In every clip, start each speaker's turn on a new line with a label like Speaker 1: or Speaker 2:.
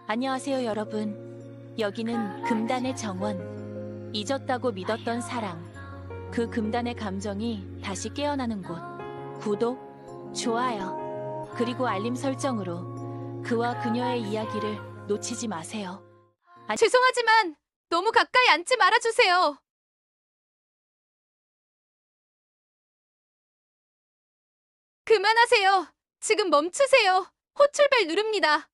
Speaker 1: 안녕하세요, 여러분. 여기는 금단의 정원. 잊었다고 믿었던 사랑. 그 금단의 감정이 다시 깨어나는 곳. 구독, 좋아요, 그리고 알림 설정으로 그와 그녀의 이야기를 놓치지 마세요.
Speaker 2: 죄송하지만 너무 가까이 앉지 말아주세요. 그만하세요. 지금 멈추세요. 호출벨 누릅니다.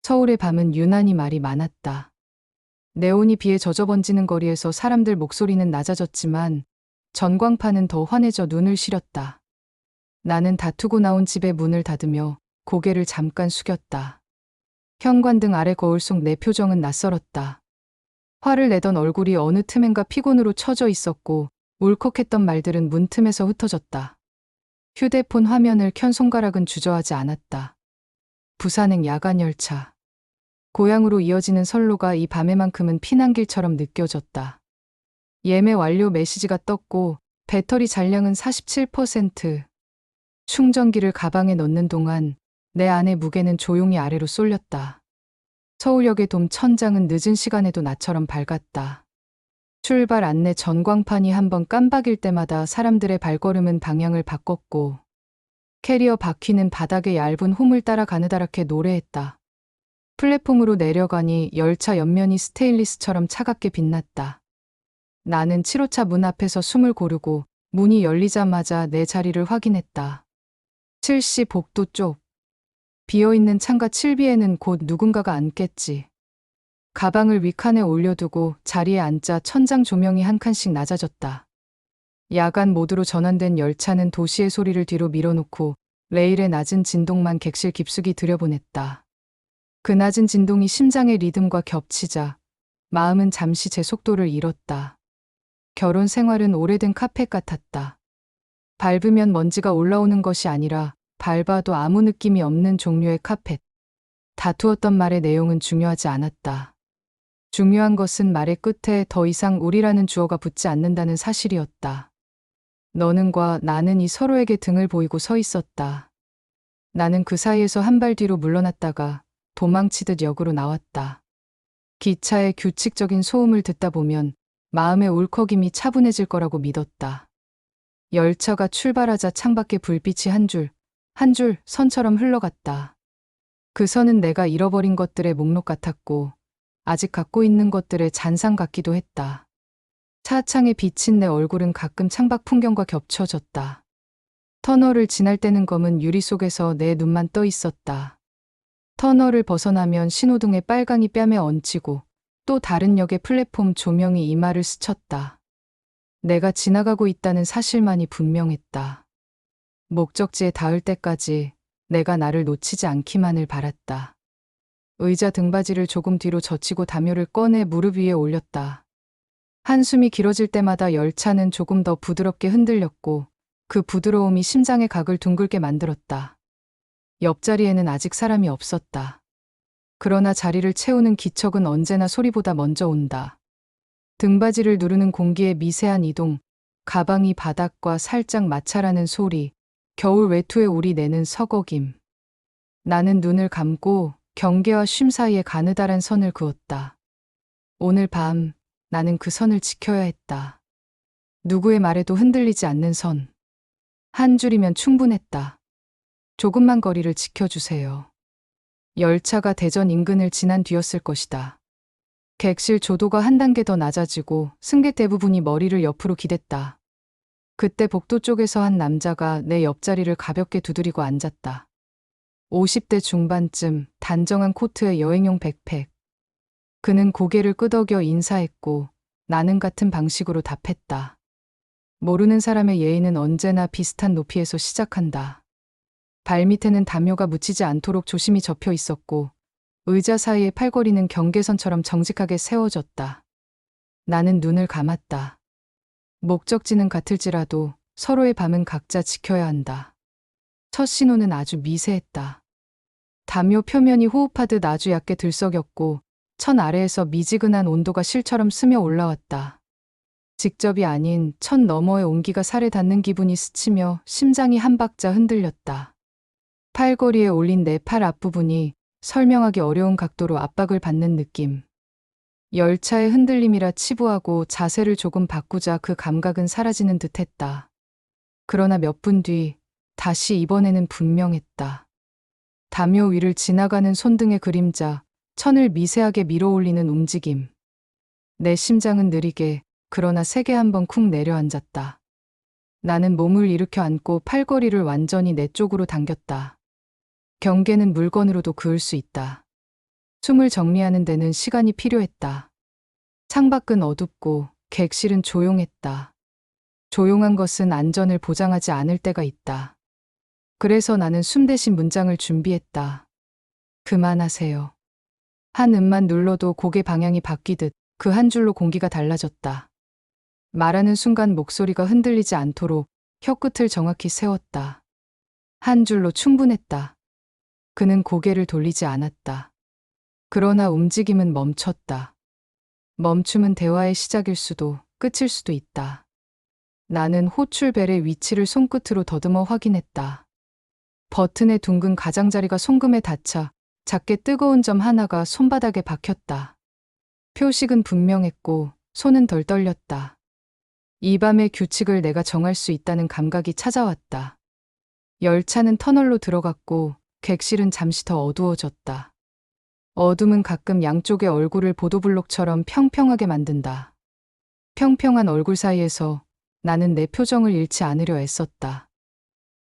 Speaker 3: 서울의 밤은 유난히 말이 많았다. 네온이 비에 젖어번지는 거리에서 사람들 목소리는 낮아졌지만 전광판은 더 환해져 눈을 시렸다. 나는 다투고 나온 집의 문을 닫으며 고개를 잠깐 숙였다. 현관등 아래 거울 속 내 표정은 낯설었다. 화를 내던 얼굴이 어느 틈엔가 피곤으로 처져 있었고 울컥했던 말들은 문틈에서 흩어졌다. 휴대폰 화면을 켠 손가락은 주저하지 않았다. 부산행 야간 열차. 고향으로 이어지는 선로가 이 밤에만큼은 피난길처럼 느껴졌다. 예매 완료 메시지가 떴고 배터리 잔량은 47%. 충전기를 가방에 넣는 동안 내 안의 무게는 조용히 아래로 쏠렸다. 서울역의 돔 천장은 늦은 시간에도 나처럼 밝았다. 출발 안내 전광판이 한번 깜박일 때마다 사람들의 발걸음은 방향을 바꿨고 캐리어 바퀴는 바닥의 얇은 홈을 따라 가느다랗게 노래했다. 플랫폼으로 내려가니 열차 옆면이 스테인리스처럼 차갑게 빛났다. 나는 7호차 문 앞에서 숨을 고르고 문이 열리자마자 내 자리를 확인했다. 7시 복도 쪽. 비어있는 창가 7비에는 곧 누군가가 앉겠지. 가방을 윗칸에 올려두고 자리에 앉자 천장 조명이 한 칸씩 낮아졌다. 야간 모드로 전환된 열차는 도시의 소리를 뒤로 밀어놓고 레일의 낮은 진동만 객실 깊숙이 들여보냈다. 그 낮은 진동이 심장의 리듬과 겹치자 마음은 잠시 제 속도를 잃었다. 결혼 생활은 오래된 카펫 같았다. 밟으면 먼지가 올라오는 것이 아니라 밟아도 아무 느낌이 없는 종류의 카펫. 다투었던 말의 내용은 중요하지 않았다. 중요한 것은 말의 끝에 더 이상 우리라는 주어가 붙지 않는다는 사실이었다. 너는과 나는 이 서로에게 등을 보이고 서 있었다. 나는 그 사이에서 한 발 뒤로 물러났다가 도망치듯 역으로 나왔다. 기차의 규칙적인 소음을 듣다 보면 마음의 울컥임이 차분해질 거라고 믿었다. 열차가 출발하자 창밖에 불빛이 한 줄 선처럼 흘러갔다. 그 선은 내가 잃어버린 것들의 목록 같았고 아직 갖고 있는 것들의 잔상 같기도 했다. 차창에 비친 내 얼굴은 가끔 창밖 풍경과 겹쳐졌다. 터널을 지날 때는 검은 유리 속에서 내 눈만 떠 있었다. 터널을 벗어나면 신호등의 빨강이 뺨에 얹히고 또 다른 역의 플랫폼 조명이 이마를 스쳤다. 내가 지나가고 있다는 사실만이 분명했다. 목적지에 닿을 때까지 내가 나를 놓치지 않기만을 바랐다. 의자 등받이를 조금 뒤로 젖히고 담요를 꺼내 무릎 위에 올렸다. 한숨이 길어질 때마다 열차는 조금 더 부드럽게 흔들렸고 그 부드러움이 심장의 각을 둥글게 만들었다. 옆자리에는 아직 사람이 없었다. 그러나 자리를 채우는 기척은 언제나 소리보다 먼저 온다. 등받이를 누르는 공기의 미세한 이동, 가방이 바닥과 살짝 마찰하는 소리, 겨울 외투에 우리 내는 서걱임. 나는 눈을 감고 경계와 쉼 사이에 가느다란 선을 그었다. 오늘 밤 나는 그 선을 지켜야 했다. 누구의 말에도 흔들리지 않는 선. 한 줄이면 충분했다. 조금만 거리를 지켜주세요. 열차가 대전 인근을 지난 뒤였을 것이다. 객실 조도가 한 단계 더 낮아지고 승객 대부분이 머리를 옆으로 기댔다. 그때 복도 쪽에서 한 남자가 내 옆자리를 가볍게 두드리고 앉았다. 50대 중반쯤 단정한 코트에 여행용 백팩. 그는 고개를 끄덕여 인사했고 나는 같은 방식으로 답했다. 모르는 사람의 예의는 언제나 비슷한 높이에서 시작한다. 발밑에는 담요가 묻히지 않도록 조심히 접혀 있었고 의자 사이의 팔걸이는 경계선처럼 정직하게 세워졌다. 나는 눈을 감았다. 목적지는 같을지라도 서로의 밤은 각자 지켜야 한다. 첫 신호는 아주 미세했다. 담요 표면이 호흡하듯 아주 얕게 들썩였고 천 아래에서 미지근한 온도가 실처럼 스며 올라왔다. 직접이 아닌 천 너머의 온기가 살에 닿는 기분이 스치며 심장이 한 박자 흔들렸다. 팔걸이에 올린 내 팔 앞부분이 설명하기 어려운 각도로 압박을 받는 느낌. 열차의 흔들림이라 치부하고 자세를 조금 바꾸자 그 감각은 사라지는 듯 했다. 그러나 몇 분 뒤, 다시 이번에는 분명했다. 담요 위를 지나가는 손등의 그림자, 천을 미세하게 밀어올리는 움직임. 내 심장은 느리게, 그러나 세게 한번 쿵 내려앉았다. 나는 몸을 일으켜 앉고 팔걸이를 완전히 내 쪽으로 당겼다. 경계는 물건으로도 그을 수 있다. 숨을 정리하는 데는 시간이 필요했다. 창밖은 어둡고 객실은 조용했다. 조용한 것은 안전을 보장하지 않을 때가 있다. 그래서 나는 숨 대신 문장을 준비했다. 그만하세요. 한 음만 눌러도 곡의 방향이 바뀌듯 그 한 줄로 공기가 달라졌다. 말하는 순간 목소리가 흔들리지 않도록 혀끝을 정확히 세웠다. 한 줄로 충분했다. 그는 고개를 돌리지 않았다. 그러나 움직임은 멈췄다. 멈춤은 대화의 시작일 수도 끝일 수도 있다. 나는 호출벨의 위치를 손끝으로 더듬어 확인했다. 버튼의 둥근 가장자리가 송금에 닿자 작게 뜨거운 점 하나가 손바닥에 박혔다. 표식은 분명했고 손은 덜 떨렸다. 이 밤의 규칙을 내가 정할 수 있다는 감각이 찾아왔다. 열차는 터널로 들어갔고 객실은 잠시 더 어두워졌다. 어둠은 가끔 양쪽의 얼굴을 보도블록처럼 평평하게 만든다. 평평한 얼굴 사이에서 나는 내 표정을 잃지 않으려 애썼다.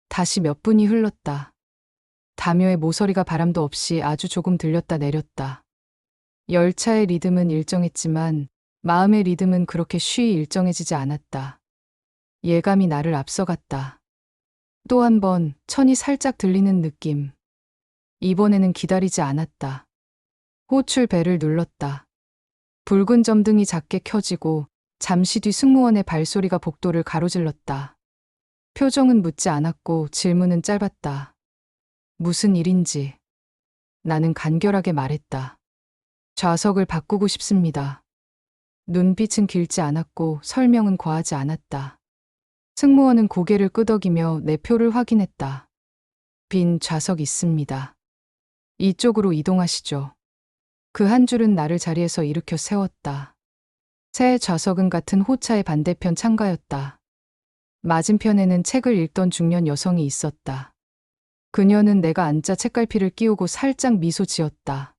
Speaker 3: 다시 몇 분이 흘렀다. 담요의 모서리가 바람도 없이 아주 조금 들렸다 내렸다. 열차의 리듬은 일정했지만 마음의 리듬은 그렇게 쉬이 일정해지지 않았다. 예감이 나를 앞서갔다. 또 한 번 천이 살짝 들리는 느낌. 이번에는 기다리지 않았다. 호출벨을 눌렀다. 붉은 점등이 작게 켜지고 잠시 뒤 승무원의 발소리가 복도를 가로질렀다. 표정은 묻지 않았고 질문은 짧았다. 무슨 일인지. 나는 간결하게 말했다. 좌석을 바꾸고 싶습니다. 눈빛은 길지 않았고 설명은 과하지 않았다. 승무원은 고개를 끄덕이며 내 표를 확인했다. 빈 좌석 있습니다. 이쪽으로 이동하시죠. 그 한 줄은 나를 자리에서 일으켜 세웠다. 새 좌석은 같은 호차의 반대편 창가였다. 맞은편에는 책을 읽던 중년 여성이 있었다. 그녀는 내가 앉자 책갈피를 끼우고 살짝 미소 지었다.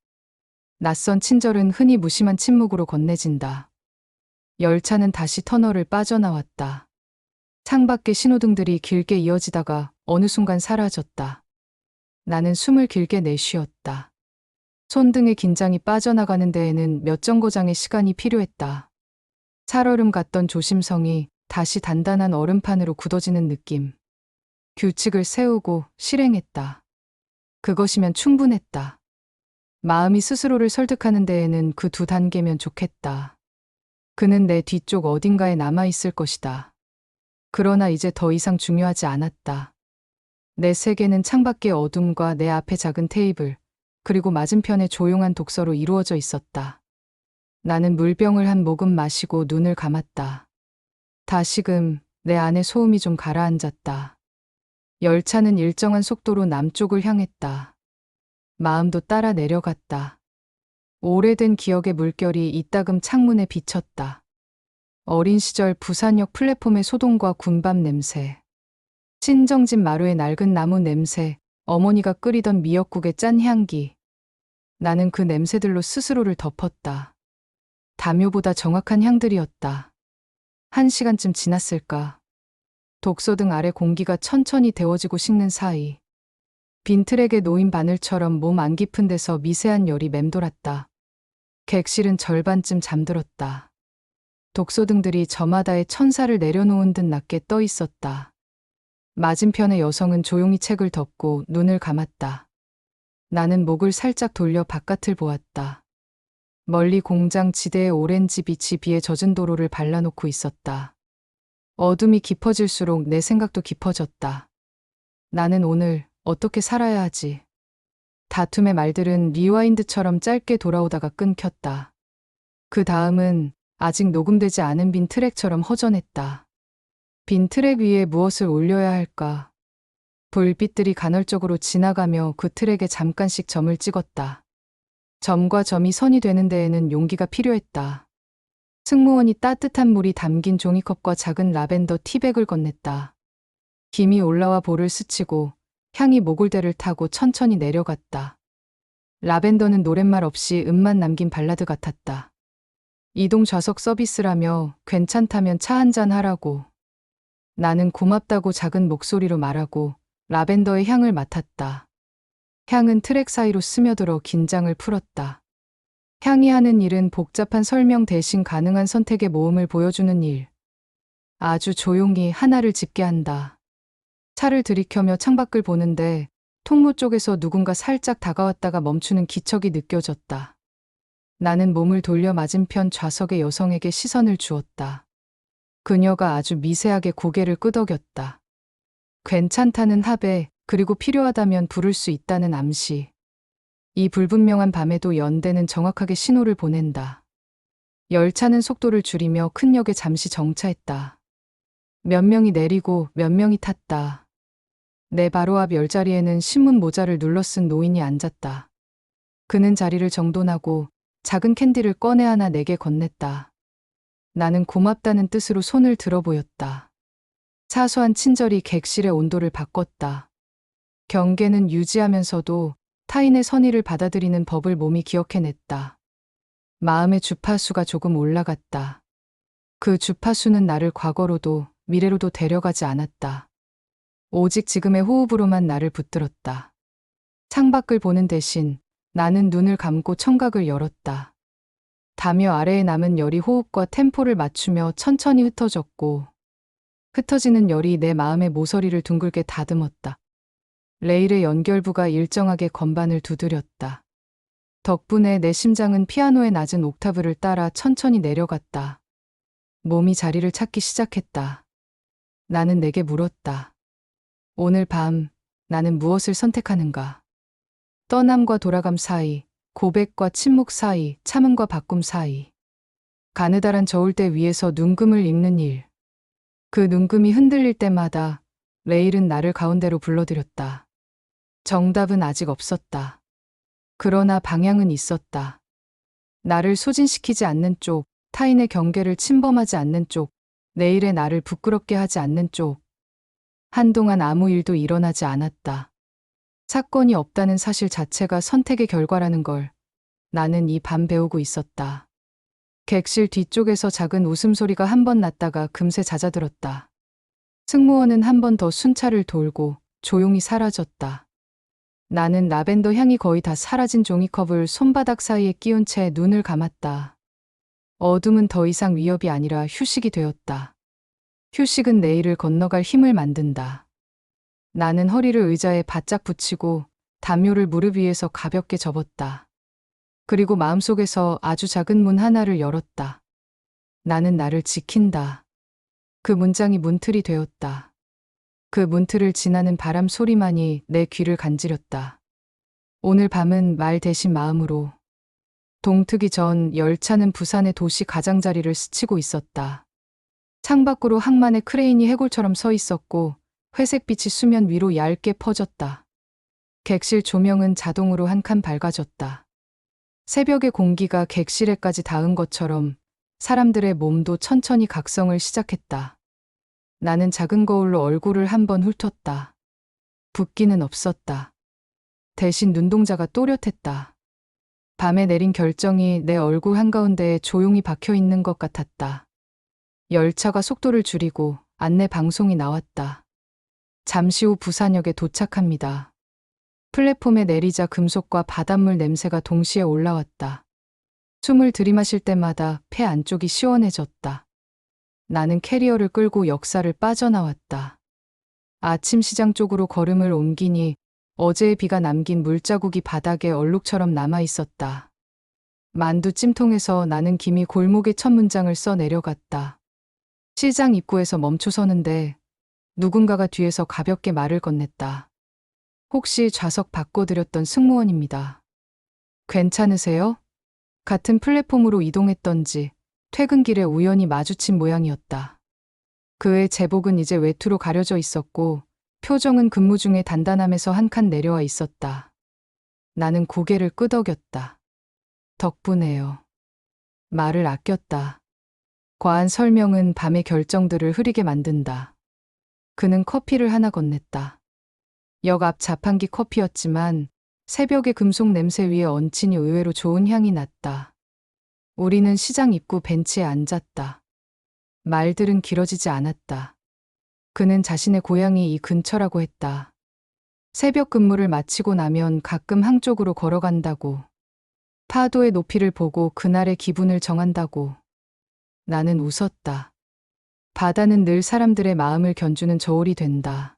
Speaker 3: 낯선 친절은 흔히 무심한 침묵으로 건네진다. 열차는 다시 터널을 빠져나왔다. 창밖의 신호등들이 길게 이어지다가 어느 순간 사라졌다. 나는 숨을 길게 내쉬었다. 손등의 긴장이 빠져나가는 데에는 몇 정거장의 시간이 필요했다. 살얼음 같던 조심성이 다시 단단한 얼음판으로 굳어지는 느낌. 규칙을 세우고 실행했다. 그것이면 충분했다. 마음이 스스로를 설득하는 데에는 그 두 단계면 좋겠다. 그는 내 뒤쪽 어딘가에 남아있을 것이다. 그러나 이제 더 이상 중요하지 않았다. 내 세계는 창밖의 어둠과 내 앞의 작은 테이블, 그리고 맞은편의 조용한 독서로 이루어져 있었다. 나는 물병을 한 모금 마시고 눈을 감았다. 다시금 내 안에 소음이 좀 가라앉았다. 열차는 일정한 속도로 남쪽을 향했다. 마음도 따라 내려갔다. 오래된 기억의 물결이 이따금 창문에 비쳤다. 어린 시절 부산역 플랫폼의 소동과 군밤 냄새. 친정집 마루의 낡은 나무 냄새, 어머니가 끓이던 미역국의 짠 향기. 나는 그 냄새들로 스스로를 덮었다. 담요보다 정확한 향들이었다. 1시간쯤 지났을까. 독서등 아래 공기가 천천히 데워지고 식는 사이. 빈트랙에 놓인 바늘처럼 몸 안 깊은 데서 미세한 열이 맴돌았다. 객실은 절반쯤 잠들었다. 독서등들이 저마다의 천사를 내려놓은 듯 낮게 떠 있었다. 맞은편의 여성은 조용히 책을 덮고 눈을 감았다. 나는 목을 살짝 돌려 바깥을 보았다. 멀리 공장 지대의 오렌지 빛이 비에 젖은 도로를 발라놓고 있었다. 어둠이 깊어질수록 내 생각도 깊어졌다. 나는 오늘 어떻게 살아야 하지? 다툼의 말들은 리와인드처럼 짧게 돌아오다가 끊겼다. 그 다음은 아직 녹음되지 않은 빈 트랙처럼 허전했다. 빈 트랙 위에 무엇을 올려야 할까? 불빛들이 간헐적으로 지나가며 그 트랙에 잠깐씩 점을 찍었다. 점과 점이 선이 되는 데에는 용기가 필요했다. 승무원이 따뜻한 물이 담긴 종이컵과 작은 라벤더 티백을 건넸다. 김이 올라와 볼을 스치고 향이 모골대를 타고 천천히 내려갔다. 라벤더는 노랫말 없이 음만 남긴 발라드 같았다. 이동 좌석 서비스라며 괜찮다면 차 한잔 하라고. 나는 고맙다고 작은 목소리로 말하고 라벤더의 향을 맡았다. 향은 트랙 사이로 스며들어 긴장을 풀었다. 향이 하는 일은 복잡한 설명 대신 가능한 선택의 모음을 보여주는 일. 아주 조용히 하나를 짚게 한다. 차를 들이켜며 창밖을 보는데 통로 쪽에서 누군가 살짝 다가왔다가 멈추는 기척이 느껴졌다. 나는 몸을 돌려 맞은편 좌석의 여성에게 시선을 주었다. 그녀가 아주 미세하게 고개를 끄덕였다. 괜찮다는 합의, 그리고 필요하다면 부를 수 있다는 암시. 이 불분명한 밤에도 연대는 정확하게 신호를 보낸다. 열차는 속도를 줄이며 큰 역에 잠시 정차했다. 몇 명이 내리고 몇 명이 탔다. 내 바로 앞 열자리에는 신문 모자를 눌러 쓴 노인이 앉았다. 그는 자리를 정돈하고 작은 캔디를 꺼내 하나 내게 건넸다. 나는 고맙다는 뜻으로 손을 들어 보였다. 사소한 친절이 객실의 온도를 바꿨다. 경계는 유지하면서도 타인의 선의를 받아들이는 법을 몸이 기억해냈다. 마음의 주파수가 조금 올라갔다. 그 주파수는 나를 과거로도 미래로도 데려가지 않았다. 오직 지금의 호흡으로만 나를 붙들었다. 창밖을 보는 대신 나는 눈을 감고 청각을 열었다. 담요 아래에 남은 열이 호흡과 템포를 맞추며 천천히 흩어졌고, 흩어지는 열이 내 마음의 모서리를 둥글게 다듬었다. 레일의 연결부가 일정하게 건반을 두드렸다. 덕분에 내 심장은 피아노의 낮은 옥타브를 따라 천천히 내려갔다. 몸이 자리를 찾기 시작했다. 나는 내게 물었다. 오늘 밤 나는 무엇을 선택하는가? 떠남과 돌아감 사이, 고백과 침묵 사이, 참음과 바꿈 사이. 가느다란 저울대 위에서 눈금을 읽는 일. 그 눈금이 흔들릴 때마다 레일은 나를 가운데로 불러들였다. 정답은 아직 없었다. 그러나 방향은 있었다. 나를 소진시키지 않는 쪽, 타인의 경계를 침범하지 않는 쪽, 내일의 나를 부끄럽게 하지 않는 쪽. 한동안 아무 일도 일어나지 않았다. 사건이 없다는 사실 자체가 선택의 결과라는 걸 나는 이 밤 배우고 있었다. 객실 뒤쪽에서 작은 웃음소리가 한 번 났다가 금세 잦아들었다. 승무원은 한 번 더 순찰을 돌고 조용히 사라졌다. 나는 라벤더 향이 거의 다 사라진 종이컵을 손바닥 사이에 끼운 채 눈을 감았다. 어둠은 더 이상 위협이 아니라 휴식이 되었다. 휴식은 내일을 건너갈 힘을 만든다. 나는 허리를 의자에 바짝 붙이고 담요를 무릎 위에서 가볍게 접었다. 그리고 마음속에서 아주 작은 문 하나를 열었다. 나는 나를 지킨다. 그 문장이 문틀이 되었다. 그 문틀을 지나는 바람 소리만이 내 귀를 간지렸다. 오늘 밤은 말 대신 마음으로. 동트기 전 열차는 부산의 도시 가장자리를 스치고 있었다. 창밖으로 항만의 크레인이 해골처럼 서 있었고 회색빛이 수면 위로 얇게 퍼졌다. 객실 조명은 자동으로 한 칸 밝아졌다. 새벽의 공기가 객실에까지 닿은 것처럼 사람들의 몸도 천천히 각성을 시작했다. 나는 작은 거울로 얼굴을 한번 훑었다. 붓기는 없었다. 대신 눈동자가 또렷했다. 밤에 내린 결정이 내 얼굴 한가운데에 조용히 박혀 있는 것 같았다. 열차가 속도를 줄이고 안내 방송이 나왔다. 잠시 후 부산역에 도착합니다. 플랫폼에 내리자 금속과 바닷물 냄새가 동시에 올라왔다. 숨을 들이마실 때마다 폐 안쪽이 시원해졌다. 나는 캐리어를 끌고 역사를 빠져나왔다. 아침 시장 쪽으로 걸음을 옮기니 어제의 비가 남긴 물자국이 바닥에 얼룩처럼 남아 있었다. 만두 찜통에서 나는 김이 골목의 첫 문장을 써 내려갔다. 시장 입구에서 멈춰 서는데 누군가가 뒤에서 가볍게 말을 건넸다. 혹시 좌석 바꿔드렸던 승무원입니다. 괜찮으세요? 같은 플랫폼으로 이동했던지 퇴근길에 우연히 마주친 모양이었다. 그의 제복은 이제 외투로 가려져 있었고 표정은 근무 중에 단단함에서 한 칸 내려와 있었다. 나는 고개를 끄덕였다. 덕분에요. 말을 아꼈다. 과한 설명은 밤의 결정들을 흐리게 만든다. 그는 커피를 하나 건넸다. 역 앞 자판기 커피였지만 새벽의 금속 냄새 위에 얹히니 의외로 좋은 향이 났다. 우리는 시장 입구 벤치에 앉았다. 말들은 길어지지 않았다. 그는 자신의 고향이 이 근처라고 했다. 새벽 근무를 마치고 나면 가끔 항쪽으로 걸어간다고. 파도의 높이를 보고 그날의 기분을 정한다고. 나는 웃었다. 바다는 늘 사람들의 마음을 견주는 저울이 된다.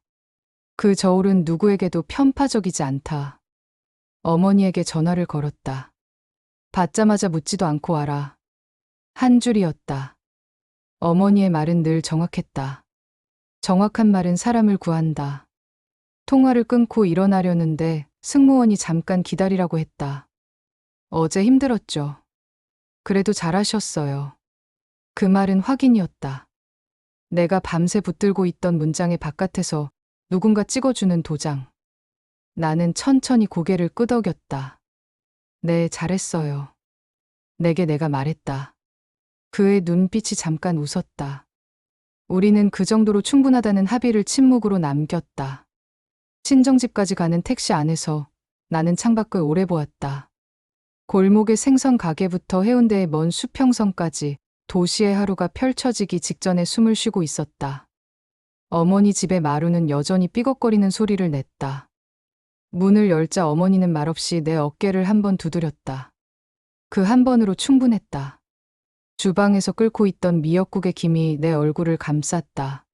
Speaker 3: 그 저울은 누구에게도 편파적이지 않다. 어머니에게 전화를 걸었다. 받자마자 묻지도 않고 와라. 한 줄이었다. 어머니의 말은 늘 정확했다. 정확한 말은 사람을 구한다. 통화를 끊고 일어나려는데 승무원이 잠깐 기다리라고 했다. 어제 힘들었죠. 그래도 잘하셨어요. 그 말은 확인이었다. 내가 밤새 붙들고 있던 문장의 바깥에서 누군가 찍어주는 도장. 나는 천천히 고개를 끄덕였다. 네, 잘했어요. 내게 내가 말했다. 그의 눈빛이 잠깐 웃었다. 우리는 그 정도로 충분하다는 합의를 침묵으로 남겼다. 친정집까지 가는 택시 안에서 나는 창밖을 오래 보았다. 골목의 생선 가게부터 해운대의 먼 수평선까지 도시의 하루가 펼쳐지기 직전에 숨을 쉬고 있었다. 어머니 집의 마루는 여전히 삐걱거리는 소리를 냈다. 문을 열자 어머니는 말없이 내 어깨를 한 번 두드렸다. 그 한 번으로 충분했다. 주방에서 끓고 있던 미역국의 김이 내 얼굴을 감쌌다.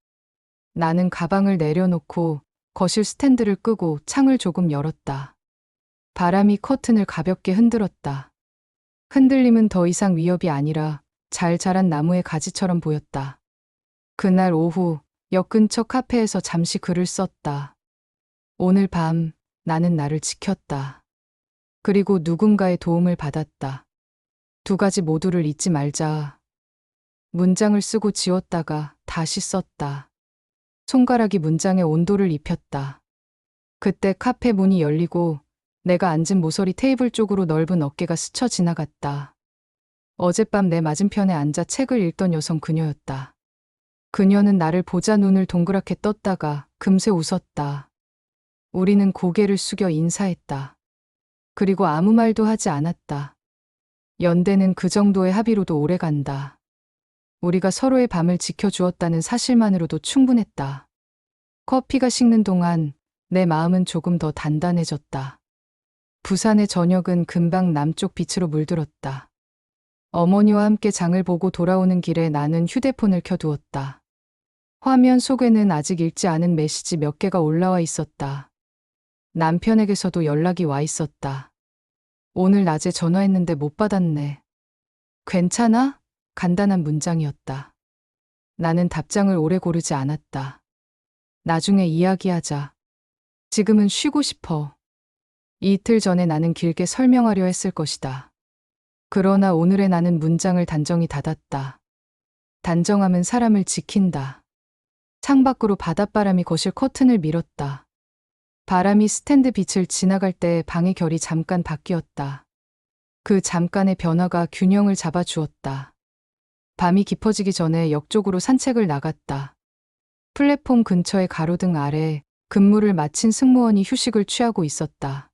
Speaker 3: 나는 가방을 내려놓고 거실 스탠드를 끄고 창을 조금 열었다. 바람이 커튼을 가볍게 흔들었다. 흔들림은 더 이상 위협이 아니라 잘 자란 나무의 가지처럼 보였다. 그날 오후 역 근처 카페에서 잠시 글을 썼다. 오늘 밤 나는 나를 지켰다. 그리고 누군가의 도움을 받았다. 두 가지 모두를 잊지 말자. 문장을 쓰고 지웠다가 다시 썼다. 손가락이 문장의 온도를 입혔다. 그때 카페 문이 열리고 내가 앉은 모서리 테이블 쪽으로 넓은 어깨가 스쳐 지나갔다. 어젯밤 내 맞은편에 앉아 책을 읽던 여성 그녀였다. 그녀는 나를 보자 눈을 동그랗게 떴다가 금세 웃었다. 우리는 고개를 숙여 인사했다. 그리고 아무 말도 하지 않았다. 연대는 그 정도의 합의로도 오래간다. 우리가 서로의 밤을 지켜주었다는 사실만으로도 충분했다. 커피가 식는 동안 내 마음은 조금 더 단단해졌다. 부산의 저녁은 금방 남쪽 빛으로 물들었다. 어머니와 함께 장을 보고 돌아오는 길에 나는 휴대폰을 켜두었다. 화면 속에는 아직 읽지 않은 메시지 몇 개가 올라와 있었다. 남편에게서도 연락이 와 있었다. 오늘 낮에 전화했는데 못 받았네. 괜찮아? 간단한 문장이었다. 나는 답장을 오래 고르지 않았다. 나중에 이야기하자. 지금은 쉬고 싶어. 이틀 전에 나는 길게 설명하려 했을 것이다. 그러나 오늘의 나는 문장을 단정히 닫았다. 단정함은 사람을 지킨다. 창밖으로 바닷바람이 거실 커튼을 밀었다. 바람이 스탠드 빛을 지나갈 때 방의 결이 잠깐 바뀌었다. 그 잠깐의 변화가 균형을 잡아주었다. 밤이 깊어지기 전에 역 쪽으로 산책을 나갔다. 플랫폼 근처의 가로등 아래 근무를 마친 승무원이 휴식을 취하고 있었다.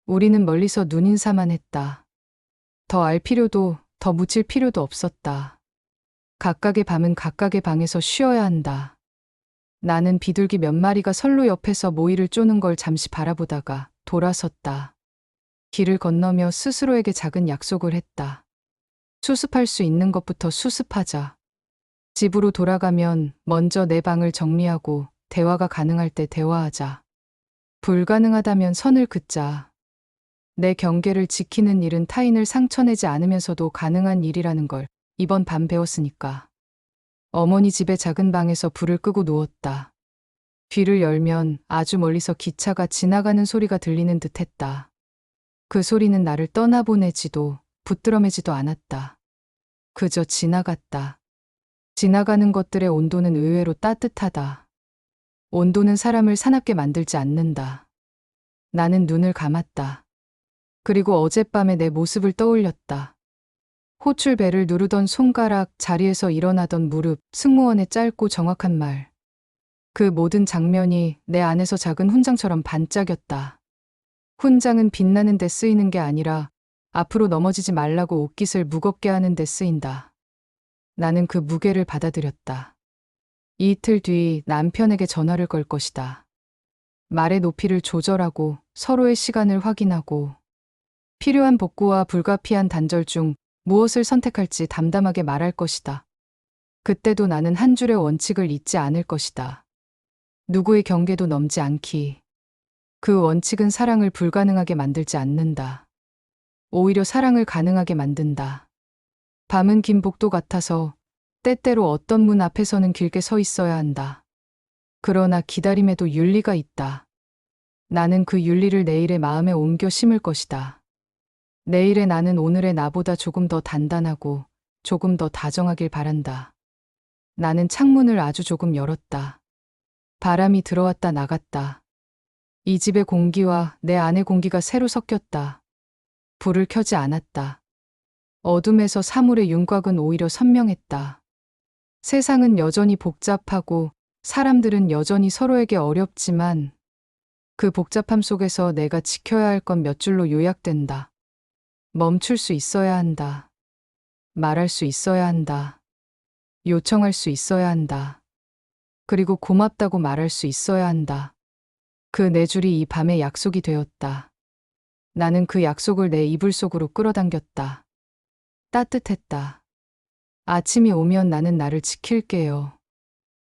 Speaker 3: 우리는 멀리서 눈인사만 했다. 더 알 필요도 더 묻힐 필요도 없었다. 각각의 밤은 각각의 방에서 쉬어야 한다. 나는 비둘기 몇 마리가 선로 옆에서 모이를 쪼는 걸 잠시 바라보다가 돌아섰다. 길을 건너며 스스로에게 작은 약속을 했다. 수습할 수 있는 것부터 수습하자. 집으로 돌아가면 먼저 내 방을 정리하고 대화가 가능할 때 대화하자. 불가능하다면 선을 긋자. 내 경계를 지키는 일은 타인을 상처내지 않으면서도 가능한 일이라는 걸 이번 밤 배웠으니까. 어머니 집의 작은 방에서 불을 끄고 누웠다. 귀를 열면 아주 멀리서 기차가 지나가는 소리가 들리는 듯했다. 그 소리는 나를 떠나보내지도 붙들어매지도 않았다. 그저 지나갔다. 지나가는 것들의 온도는 의외로 따뜻하다. 온도는 사람을 사납게 만들지 않는다. 나는 눈을 감았다. 그리고 어젯밤의 내 모습을 떠올렸다. 호출벨을 누르던 손가락, 자리에서 일어나던 무릎, 승무원의 짧고 정확한 말. 그 모든 장면이 내 안에서 작은 훈장처럼 반짝였다. 훈장은 빛나는 데 쓰이는 게 아니라 앞으로 넘어지지 말라고 옷깃을 무겁게 하는 데 쓰인다. 나는 그 무게를 받아들였다. 이틀 뒤 남편에게 전화를 걸 것이다. 말의 높이를 조절하고 서로의 시간을 확인하고 필요한 복구와 불가피한 단절 중 무엇을 선택할지 담담하게 말할 것이다. 그때도 나는 한 줄의 원칙을 잊지 않을 것이다. 누구의 경계도 넘지 않기. 그 원칙은 사랑을 불가능하게 만들지 않는다. 오히려 사랑을 가능하게 만든다. 밤은 긴 복도 같아서 때때로 어떤 문 앞에서는 길게 서 있어야 한다. 그러나 기다림에도 윤리가 있다. 나는 그 윤리를 내일의 마음에 옮겨 심을 것이다. 내일의 나는 오늘의 나보다 조금 더 단단하고 조금 더 다정하길 바란다. 나는 창문을 아주 조금 열었다. 바람이 들어왔다 나갔다. 이 집의 공기와 내 안의 공기가 새로 섞였다. 불을 켜지 않았다. 어둠에서 사물의 윤곽은 오히려 선명했다. 세상은 여전히 복잡하고 사람들은 여전히 서로에게 어렵지만 그 복잡함 속에서 내가 지켜야 할 건 몇 줄로 요약된다. 멈출 수 있어야 한다. 말할 수 있어야 한다. 요청할 수 있어야 한다. 그리고 고맙다고 말할 수 있어야 한다. 그 네 줄이 이 밤의 약속이 되었다. 나는 그 약속을 내 이불 속으로 끌어당겼다. 따뜻했다. 아침이 오면 나는 나를 지킬게요.